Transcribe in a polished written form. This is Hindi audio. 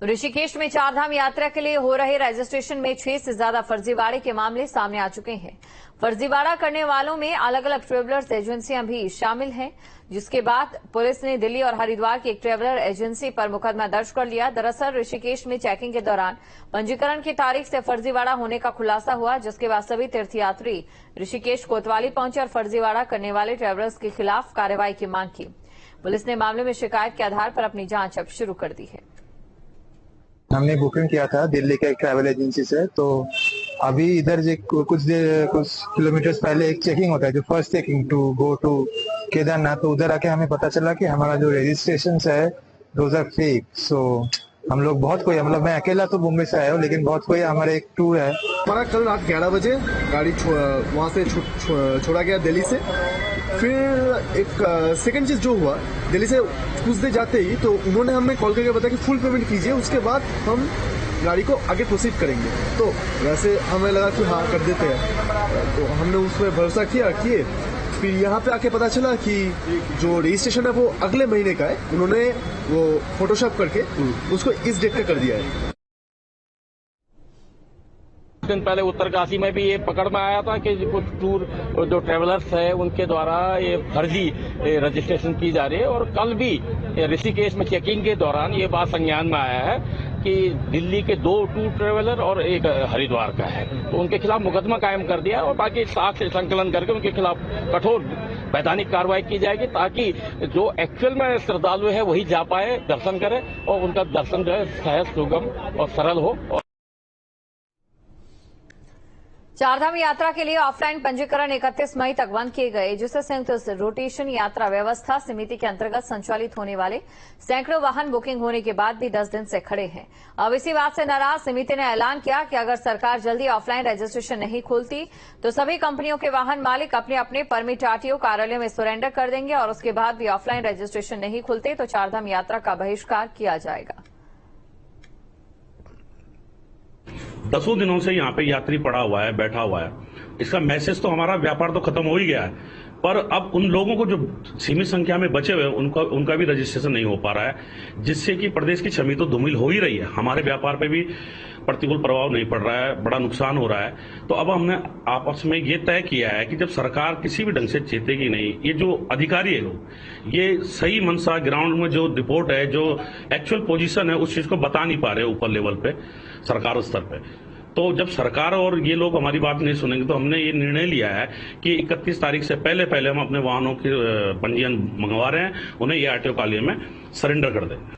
ऋषिकेश में चारधाम यात्रा के लिए हो रहे रजिस्ट्रेशन में 6 से ज्यादा फर्जीवाड़े के मामले सामने आ चुके हैं। फर्जीवाड़ा करने वालों में अलग अलग ट्रेवलर्स एजेंसियां भी शामिल हैं, जिसके बाद पुलिस ने दिल्ली और हरिद्वार की एक ट्रेवलर एजेंसी पर मुकदमा दर्ज कर लिया। दरअसल ऋषिकेश में चेकिंग के दौरान पंजीकरण की तारीख से फर्जीवाड़ा होने का खुलासा हुआ, जिसके बाद सभी तीर्थयात्री ऋषिकेश कोतवाली पहुंचे और फर्जीवाड़ा करने वाले ट्रेवलर्स के खिलाफ कार्रवाई की मांग की। पुलिस ने मामले में शिकायत के आधार पर अपनी जांच अब शुरू कर दी है। हमने बुकिंग किया था दिल्ली के एक ट्रैवल एजेंसी से, तो अभी इधर कुछ किलोमीटर्स पहले एक चेकिंग होता है, जो first checking to go to Kedarnath. तो उधर आके हमें पता चला कि हमारा जो रजिस्ट्रेशन है दोज आर फेक। सो हम लोग बहुत कोई, मतलब मैं अकेला तो मुंबई से आया हूँ, लेकिन बहुत कोई, हमारा एक टूर है। हमारा कल रात 11 बजे गाड़ी वहाँ से छोड़ा गया दिल्ली से। फिर एक सेकंड चीज जो हुआ, दिल्ली से कुछ देर जाते ही तो उन्होंने हमें कॉल करके बताया कि फुल पेमेंट कीजिए, उसके बाद हम गाड़ी को आगे प्रोसीड करेंगे। तो वैसे हमें लगा कि हाँ कर देते हैं, तो हमने उस पर भरोसा किए। फिर यहाँ पे आके पता चला कि जो रजिस्ट्रेशन है वो अगले महीने का है। उन्होंने वो फोटोशॉप करके उसको इस डेट का कर दिया है। दिन पहले उत्तरकाशी में भी ये पकड़ में आया था कि कुछ टूर जो ट्रेवलर्स है उनके द्वारा ये फर्जी रजिस्ट्रेशन की जा रही है। और कल भी ऋषिकेश में चेकिंग के दौरान ये बात संज्ञान में आया है कि दिल्ली के 2 टूर ट्रेवलर और एक हरिद्वार का है, तो उनके खिलाफ मुकदमा कायम कर दिया और बाकी साक्ष्य संकलन करके उनके खिलाफ कठोर वैधानिक कार्रवाई की जाएगी, ताकि जो एक्चुअल में श्रद्धालु है वही जा पाए, दर्शन करे और उनका दर्शन जो है सहज, सुगम और सरल हो। चारधाम यात्रा के लिए ऑफलाइन पंजीकरण 31 मई तक बंद किए गए, जिससे संयुक्त रोटेशन यात्रा व्यवस्था समिति के अंतर्गत संचालित होने वाले सैकड़ों वाहन बुकिंग होने के बाद भी 10 दिन से खड़े हैं। अब इसी बात से नाराज समिति ने ऐलान किया कि अगर सरकार जल्दी ऑफलाइन रजिस्ट्रेशन नहीं खोलती तो सभी कंपनियों के वाहन मालिक अपने अपने परमिट आरटीओ कार्यालय में सरेंडर कर देंगे और उसके बाद भी ऑफलाइन रजिस्ट्रेशन नहीं खुलते तो चारधाम यात्रा का बहिष्कार किया जाएगा। 10 दिनों से यहाँ पे यात्री पड़ा हुआ है, बैठा हुआ है। इसका मैसेज तो हमारा व्यापार तो खत्म हो ही गया है, पर अब उन लोगों को जो सीमित संख्या में बचे हुए उनका भी रजिस्ट्रेशन नहीं हो पा रहा है, जिससे कि प्रदेश की छवि तो धूमिल हो ही रही है। हमारे व्यापार पे भी प्रतिकूल प्रभाव नहीं पड़ रहा है, बड़ा नुकसान हो रहा है। तो अब हमने आपस में ये तय किया है कि जब सरकार किसी भी ढंग से चेतेगी नहीं, ये जो अधिकारी है लोग ये सही मनसा ग्राउंड में जो रिपोर्ट है, जो एक्चुअल पोजीशन है, उस चीज को बता नहीं पा रहे ऊपर लेवल पे, सरकार स्तर पे। तो जब सरकार और ये लोग हमारी बात नहीं सुनेंगे तो हमने ये निर्णय लिया है कि 31 तारीख से पहले हम अपने वाहनों के पंजीयन मंगवा रहे हैं, उन्हें ये आरटीओ कार्यालय में सरेंडर कर दें।